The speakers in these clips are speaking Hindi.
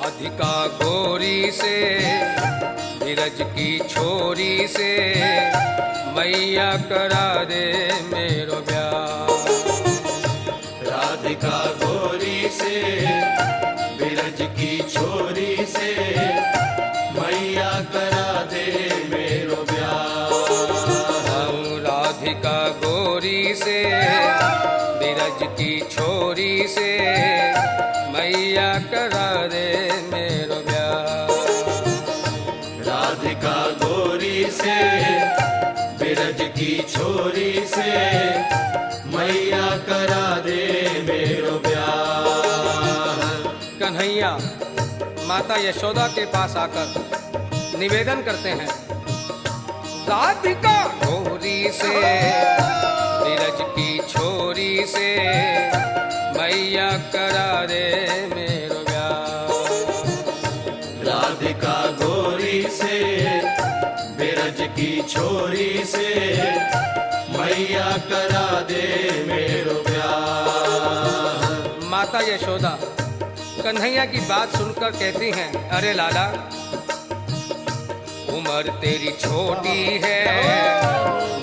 राधिका गोरी से धीरज की छोरी से मैया करा दे मेरो ब्याह। राधिका गोरी से बिरज की छोरी से मैया करा दे मेरो ब्याह। राधिका गोरी से बिरज की छोरी से मैया करा दे मेरो ब्याह। राधिका गोरी से बिरज की छोरी से मैया करा दे मेरो ब्याह। कन्हैया माता यशोदा के पास आकर निवेदन करते हैं, राधिका गोरी से बिरज की छोरी से मैया करा दे मेरो ब्याह। राधिका गोरी से बिरज की छोरी से मैया करा दे मेरो ब्याह। माता यशोदा कन्हैया की बात सुनकर कहती हैं, अरे लाला उम्र तेरी छोटी है,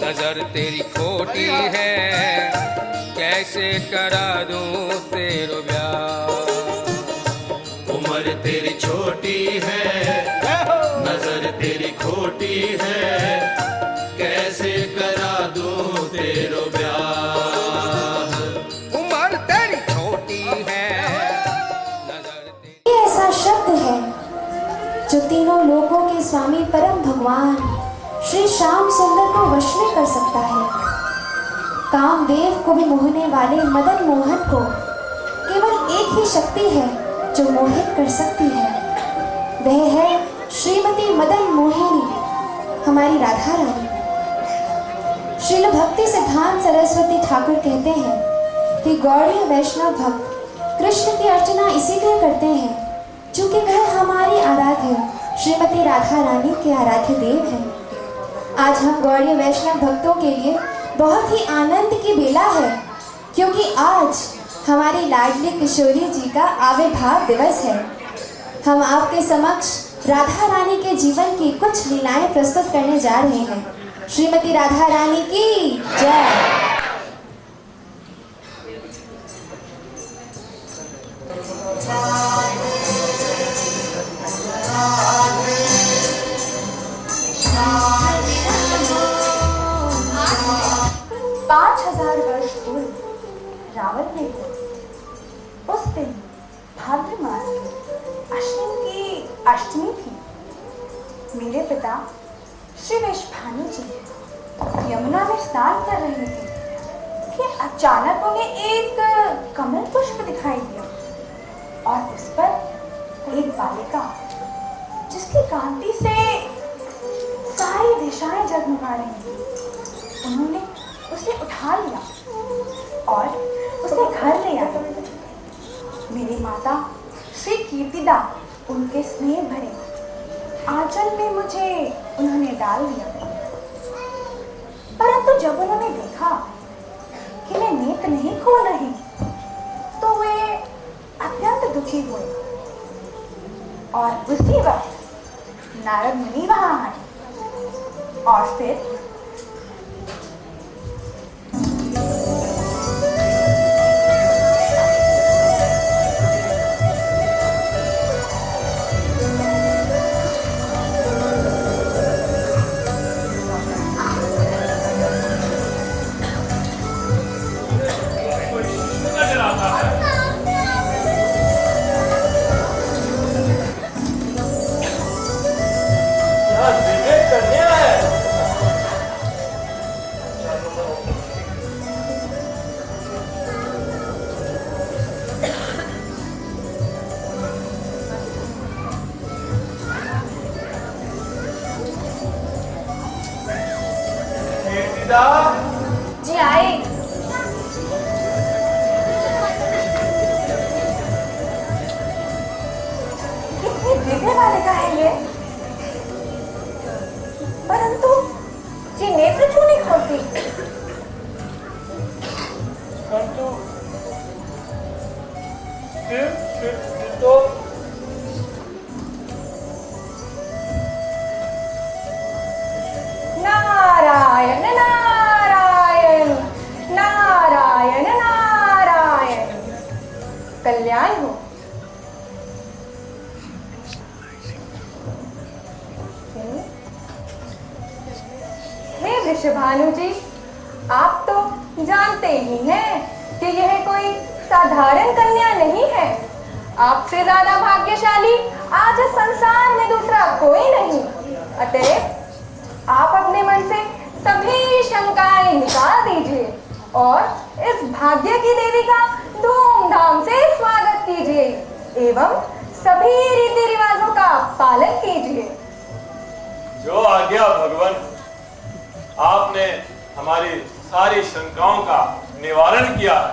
नजर तेरी खोटी है, कैसे करा दूं तेरो ब्याह। उम्र तेरी छोटी है, नजर तेरी खोटी है, कैसे करा दूं तेरो ब्याह। उम्र तेरी छोटी है, नजर तेरी। ये ऐसा शब्द है जो तीनों लोकों के स्वामी परम भगवान श्री श्याम सुंदर को वश में कर सकता है। कामदेव को भी मोहने वाले मदन मोहन को केवल एक ही शक्ति है जो मोहित कर सकती है, वह है श्रीमती मदन मोहिनी, हमारी राधा रानी। श्रील भक्ति सिद्धांत सरस्वती ठाकुर कहते हैं कि गौड़ीय वैष्णव भक्त कृष्ण की अर्चना इसीलिए करते हैं क्योंकि वह हमारी आराध्य श्रीमती राधा रानी के आराध्य देव हैं। आज हम गौड़ीय वैष्णव भक्तों के लिए बहुत ही आनंद की बेला है क्योंकि आज हमारी लाडली किशोरी जी का आविर्भाव दिवस है। हम आपके समक्ष राधा रानी के जीवन की कुछ लीलाएं प्रस्तुत करने जा रहे हैं। श्रीमती राधा रानी की जय। 5000 वर्ष पूर्व रावण ने उस दिन भाद्र मास की अश्विन की अष्टमी थी। मेरे पिता श्री वैश्भानु जी यमुना में स्नान कर रहे थे कि अचानक उन्हें एक कमल पुष्प दिखाई दिया और उस पर एक बालिका जिसकी कांति से सारी दिशाएं जगमगा रही थी। उन्होंने उसे उठा लिया और उसे घर ले आए। मेरी माता श्री कीर्तिदा उनके स्नेह भरे आंचल में मुझे उन्होंने डाल दिया, परंतु जब उन्होंने देखा कि मैं नेत्र नहीं खोल रही तो वे अत्यंत दुखी हुए और उसी वक्त नारद मुनि वहां आए और फिर जी आए। कितनी दिव्य बालिका है ये, परंतु ये नेत्र क्यों नहीं खोलती? तो कल्याण हो। हे वृषभानु जी, आप तो जानते ही हैं कि यह कोई साधारण कन्या नहीं है। आपसे ज्यादा भाग्यशाली आज इस संसार में दूसरा कोई नहीं। अतः आप अपने मन से सभी शंकाएं निकाल दीजिए और इस भाग्य की देवी का धूमधाम से स्वागत कीजिए एवं सभी रीति रिवाजों का पालन कीजिए। जो आज्ञा भगवान, आपने हमारी सारी शंकाओं का निवारण किया है।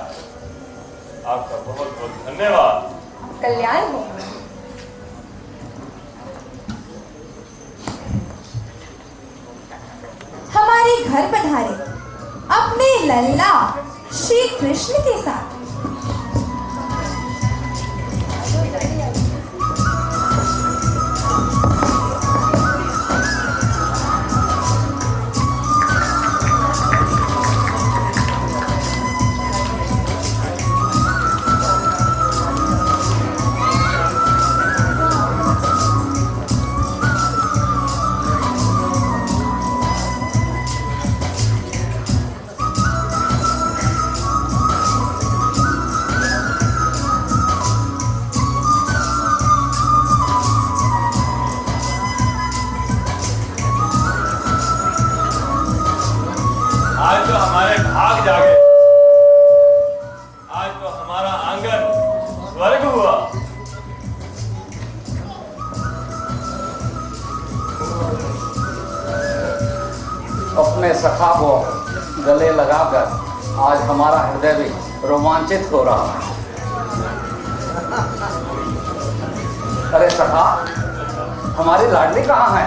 आपका बहुत बहुत धन्यवाद। कल्याण हो। हमारे घर पधारे अपने लल्ला श्री कृष्ण के साथ। आज तो हमारे भाग जागे, आज तो हमारा आंगन स्वर्ग हुआ। अपने सखा को गले लगाकर आज हमारा हृदय भी रोमांचित हो रहा है। अरे सखा, हमारी लाडली कहाँ है?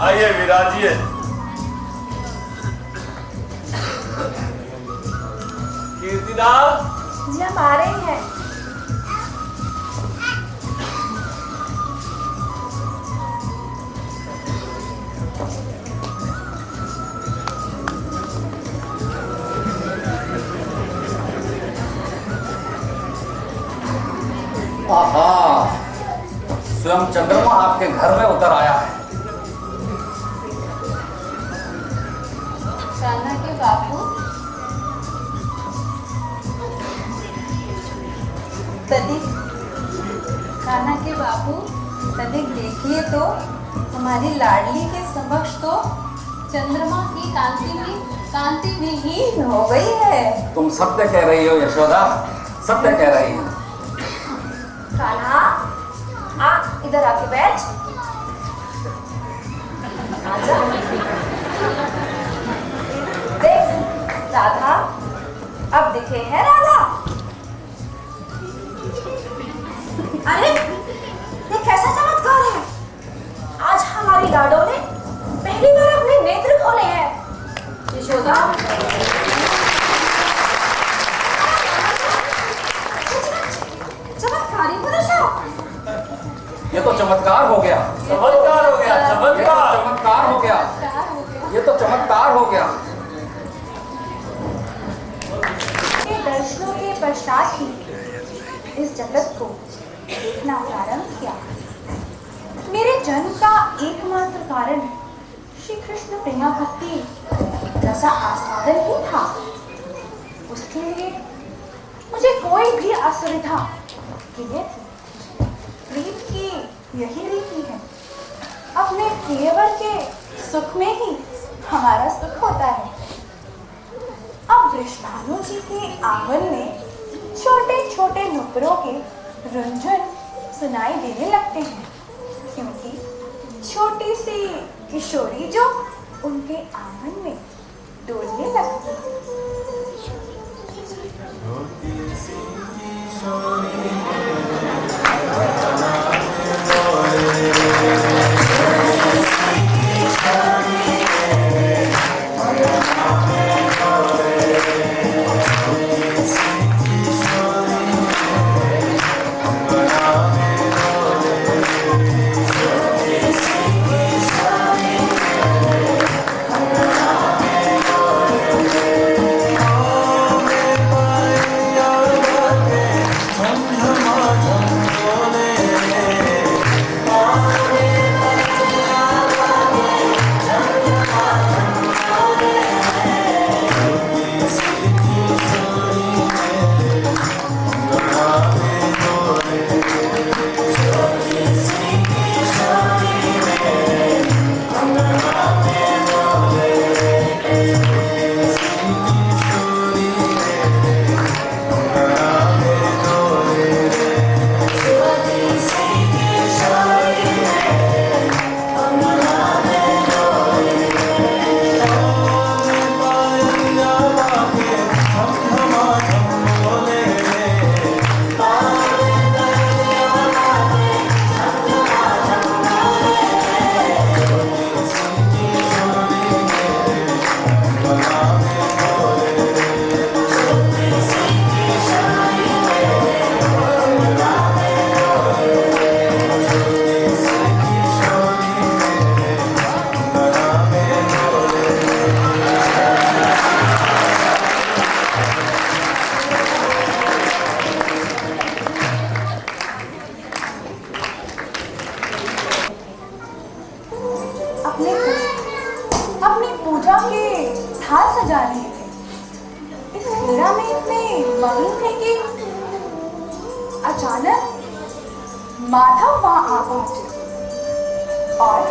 आइए विराजिए। कीर्तिदास जी हम आ रहे हैं। आहा, स्वयं चंद्रमा आपके घर में उतर आया है। कान्हा के बापू, तनिक कान्हा के बापू, तनिक देखिए तो हमारी लाडली के समक्ष तो चंद्रमा की कांति विहीन हो गई है। तुम सत्य कह रही हो यशोदा, सत्य कह रही हो। कान्हा, आ इधर आके बैठ। आजा। देख राधा, अब दिखे है राधा। अरे ये कैसा चमत्कार है। आज हमारी लाडो ने पहली बार अपने नेत्र खोले हैं। यशोदा, चमत्कारी पुरुष हो। ये तो चमत्कार हो गया, चमत्कार हो गया, चमत्कार। चमत्कार हो गया, ये तो चमत्कार हो गया। के दर्शनों के पश्चात ही इस जगत को देखना प्रारंभ किया। मेरे जन्म का एकमात्र कारण श्री कृष्ण प्रेमा भक्ति रसा आस्वादन ही था। उसके लिए मुझे कोई भी असुविधा प्रिय थी। प्रीत की यही रीति है, अपने प्रियवर के सुख में ही हमारा सुख होता है। अब वृषभानु जी के आंगन में छोटे छोटे नुपुरों के रुंझुन सुनाई देने लगते हैं, क्योंकि छोटी सी किशोरी जो उनके आंगन में डोलने लगती है। माधव वहां आ पहुंचे और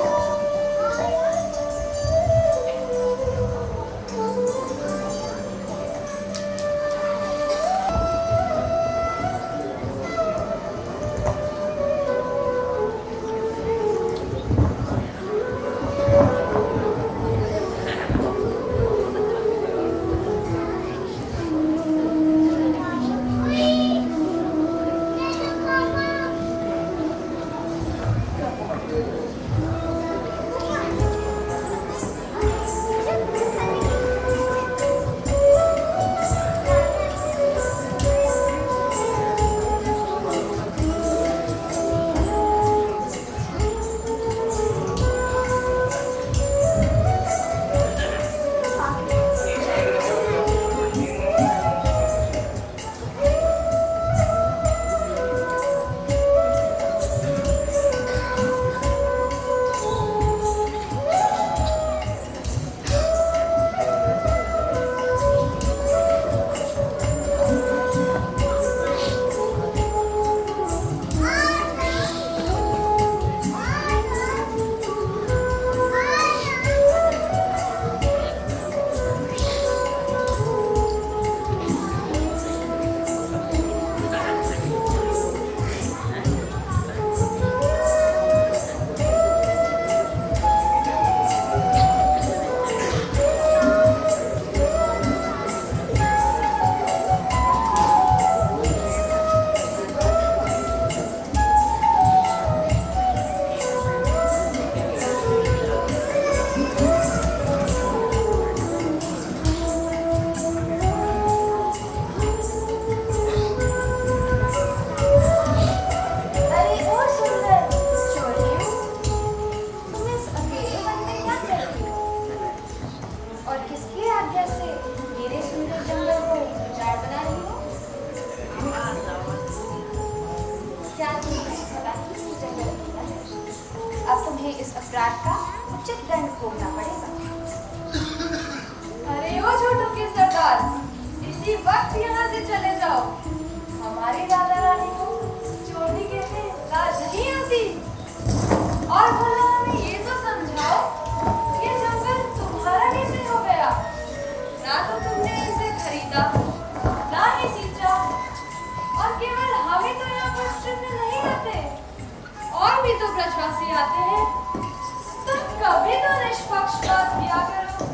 अब तुम्हें इस अपराध का उचित दंड भोगना पड़ेगा। अरे ओ छोटू के सरदार, इसी वक्त यहाँ से चले जाओ। हमारी राधा रानी को चोरी कहते लाज नहीं आती। और भला हमें ये तो समझाओ, ये जंगल तुम्हारा कैसे हो गया? ना तो तुमने इसे खरीदा, ना ही सींचा, और केवल हमें तो यहाँ पर सिर्फ नहीं रहते, और भी तो ब्रजवासी आते हैं। तुम कभी तो निष्पक्षपात किया करो।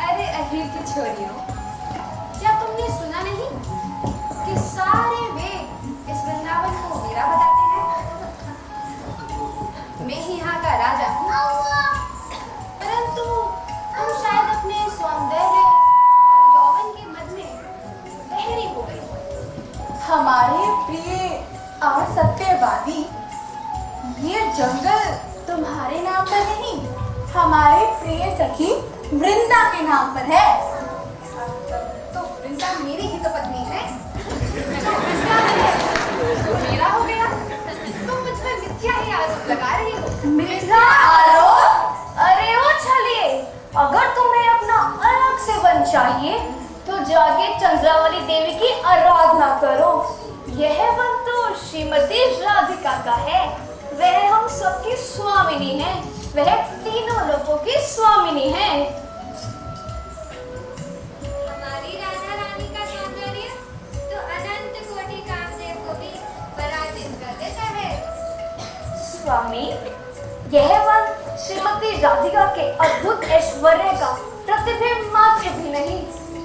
अरे अहीर की छोरियों, क्या तुमने सुना नहीं कि सारे वेद इस वृंदावन को मेरा बताते हैं? मैं ही यहाँ का राजा हूँ, परंतु तुम शायद अपने सौंदर्य और यौवन के मद में बहरी हो गई। हमारे प्रिय और सत्यवादी, ये जंगल तुम्हारे नाम पर नहीं, हमारे प्रिय सखी वृंदा के नाम पर है। तो वृंदा मेरी ही तो पत्नी है। तो मेरा हो गया, तुम मुझ पर मिथ्या ही आरोप लगा रही हो। मिथ्या आरोप? अरे ओ छलिए, अगर तुम्हें अपना अलग से वन चाहिए तो जाके चंद्रावली देवी की आराधना करो। यह वन तो श्रीमती राधिका का है। वह हम सबकी स्वामिनी है, वह तीनों लोगों की स्वामिनी है। हमारी राधा रानी का सौंदर्य तो अनंत कोटि कामदेव को भी पराजित कर देता है। स्वामी, यह वन श्रीमती राधिका के अद्भुत ऐश्वर्य का प्रतिबिंब मात्र भी नहीं,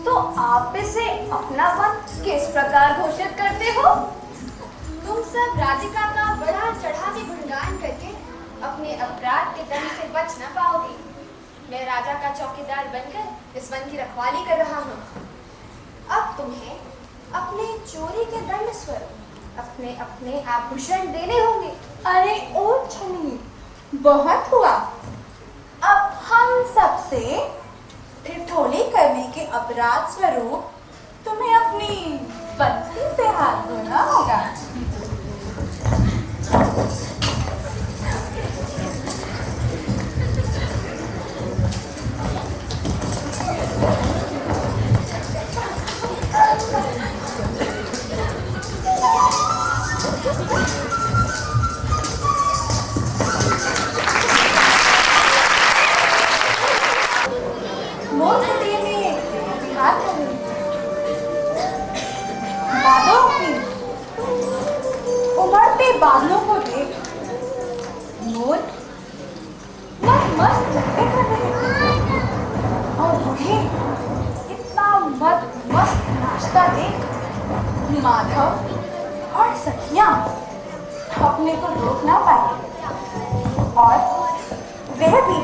तो आप इसे अपना वन किस प्रकार घोषित करते हो? तुम सब राधिका का बड़ा चढ़ा के गुणगान करके अपने अपराध के दंड से बच न पाओगे। मैं राजा का चौकीदार बनकर इस वन की रखवाली कर रहा हूँ। अब तुम्हें अपने चोरी के दंड स्वरूप अपने अपने आभूषण देने होंगे। अरे ओ छली, बहुत हुआ। अब हम सबसे ठिठोली करने के अपराध स्वरूप तुम्हें अपनी बंसी से हाथ धोना होगा। उमड़ते बादलों को देख, मोर मस्त नृत्य कर रहे थे और बूढ़े इतना मस्त नाचता देख माधव और सखियां अपने को रोक ना पाए और वह भी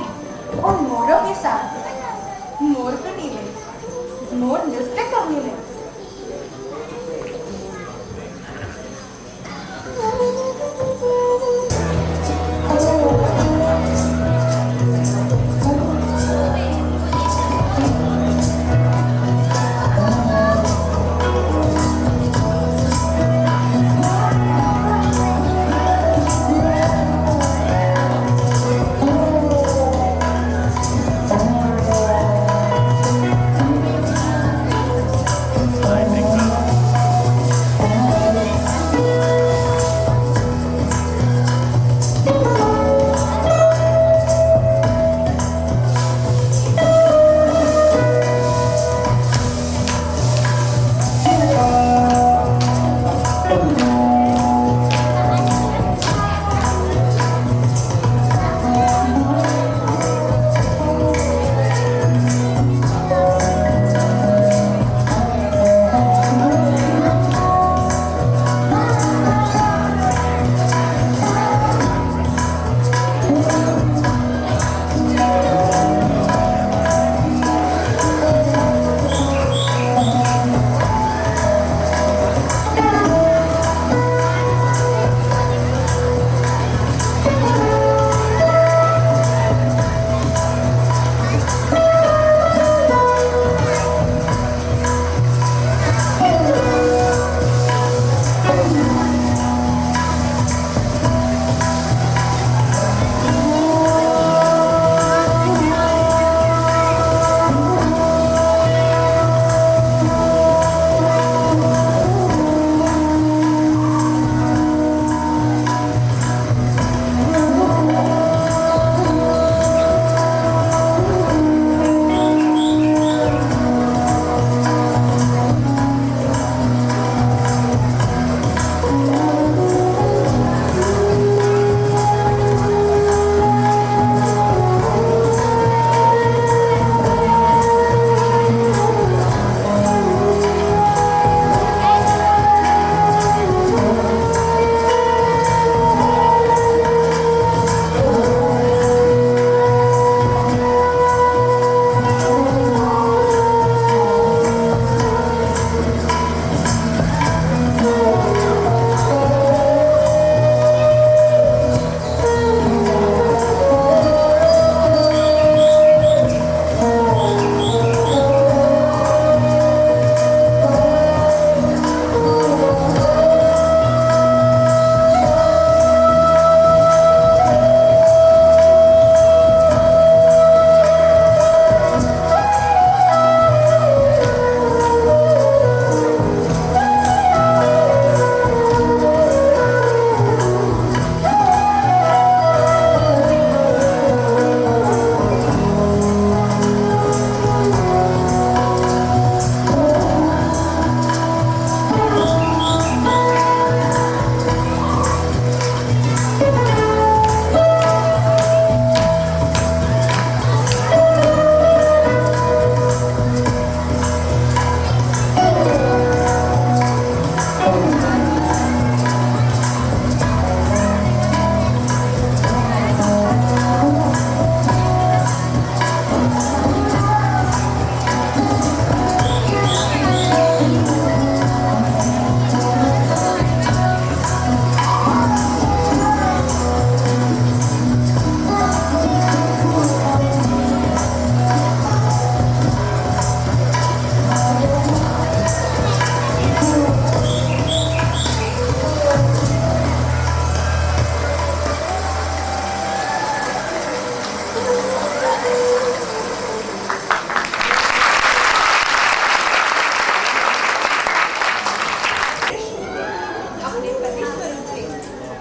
उन मोरों के साथ मोर पिटी में मोर नृत्य करने लगे।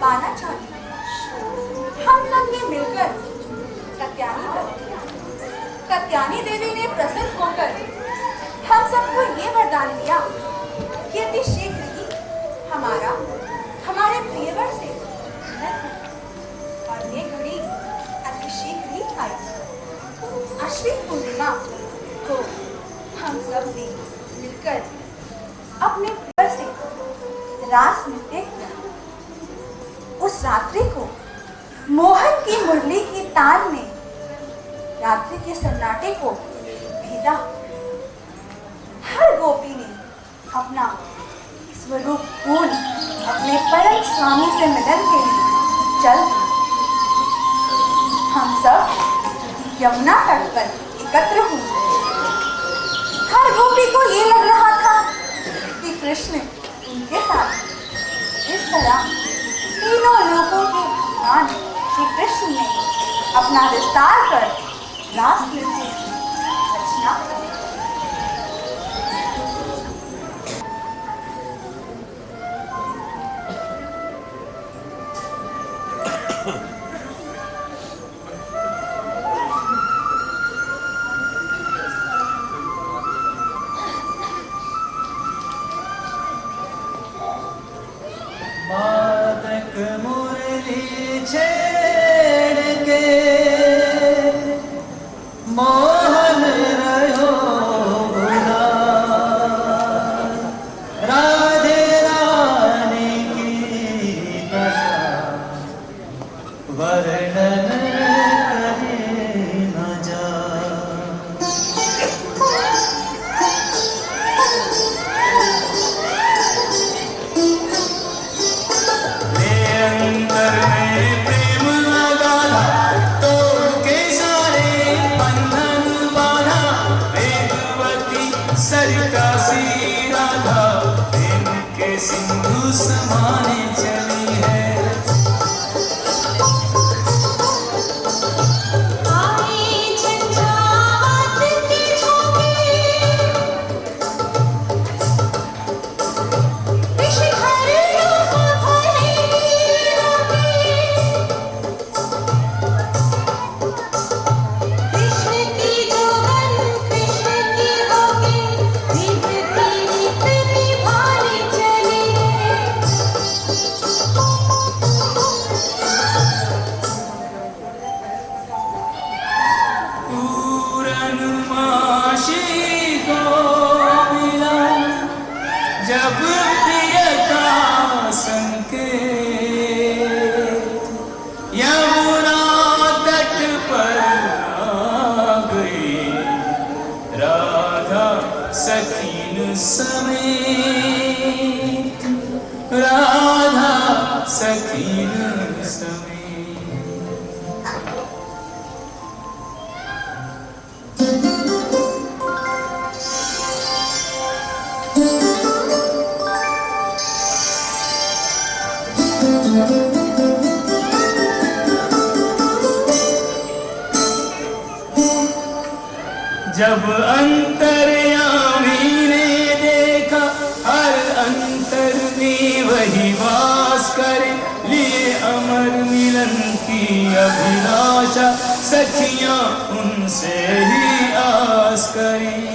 पाना चाहती। हम सब ने मिलकर कत्यानी बनी। कत्यानी देवी ने प्रसन्न होकर हम सबको ये वरदान दिया कि अति शीघ्र ही हमारे प्रिय यमुना को हम सब ने मिलकर अपने प्रिय से रास नृत्य किया। उस रात्रि को मोहन की मुरली की ताल में रात्रि के सन्नाटे को भेदा। हर गोपी ने अपना स्वरूप भूल अपने परम स्वामी से मिलन के लिए चल दिए। हम सब यमुना तट पर एकत्र हुए। हर गोपी को ये लग रहा था कि कृष्ण उनके साथ। इस तरह तीनों लोगों के भगवान श्री कृष्ण ने अपना विस्तार कर रास नृत्य की रचना की। मुरली छेड़ के मोहन रहो बुला, राधे रानी की दशा वर्णन करे न जा। सरकासी राधा इनके सिंधु समाने चली है। जब प्रिय का संकेत यमुना तट पर आ गई, राधा सखीन समेत, राधा सखीन समेत। जब अंतर्यामी ने देखा हर अंतर में वही वास करे, लिए अमर मिलन की अभिलाषा सखियां उनसे ही आस करें।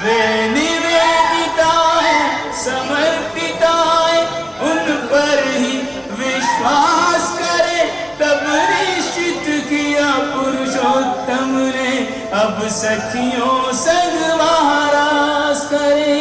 वे निवेदिताएं समर्पिताएं उन पर ही विश्वास करे, तब निश्चित किया पुरुषोत्तम ने अब सखियों संग महारास करे।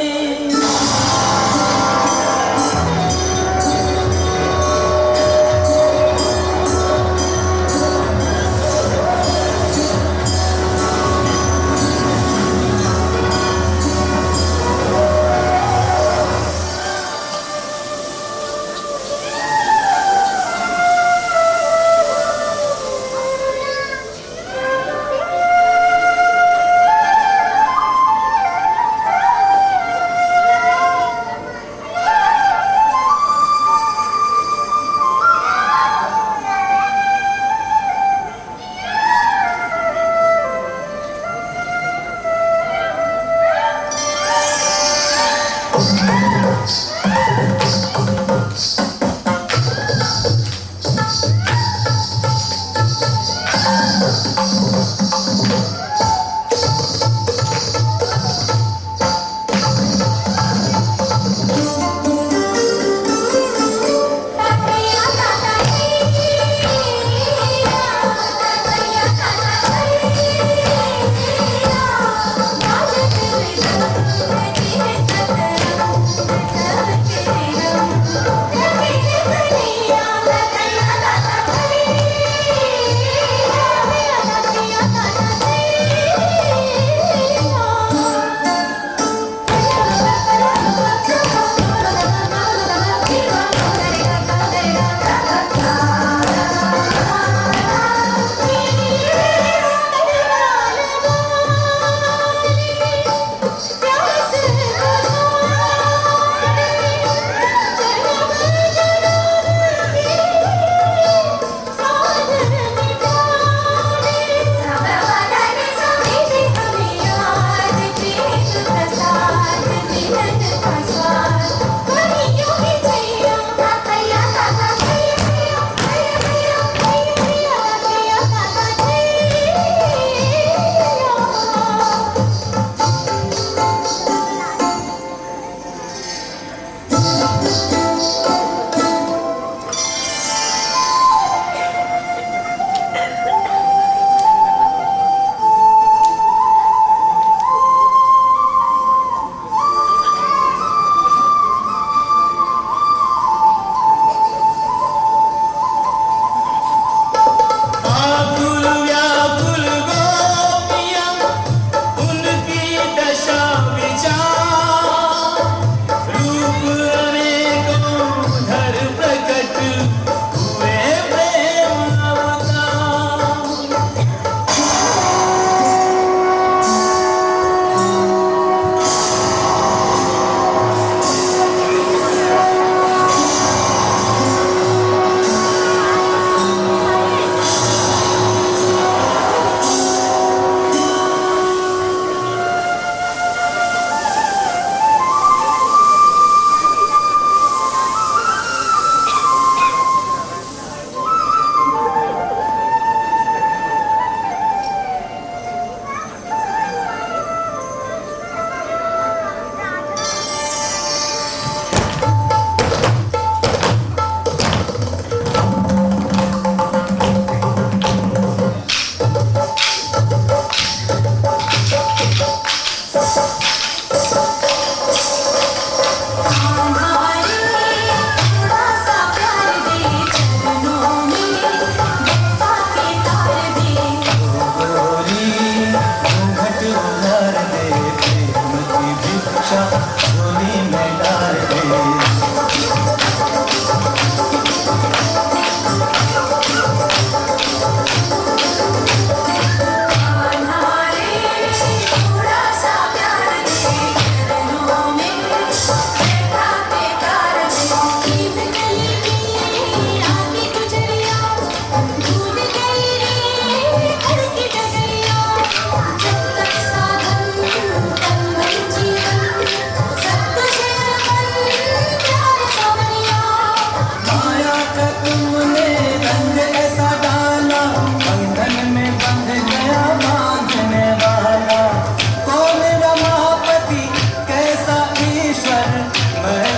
है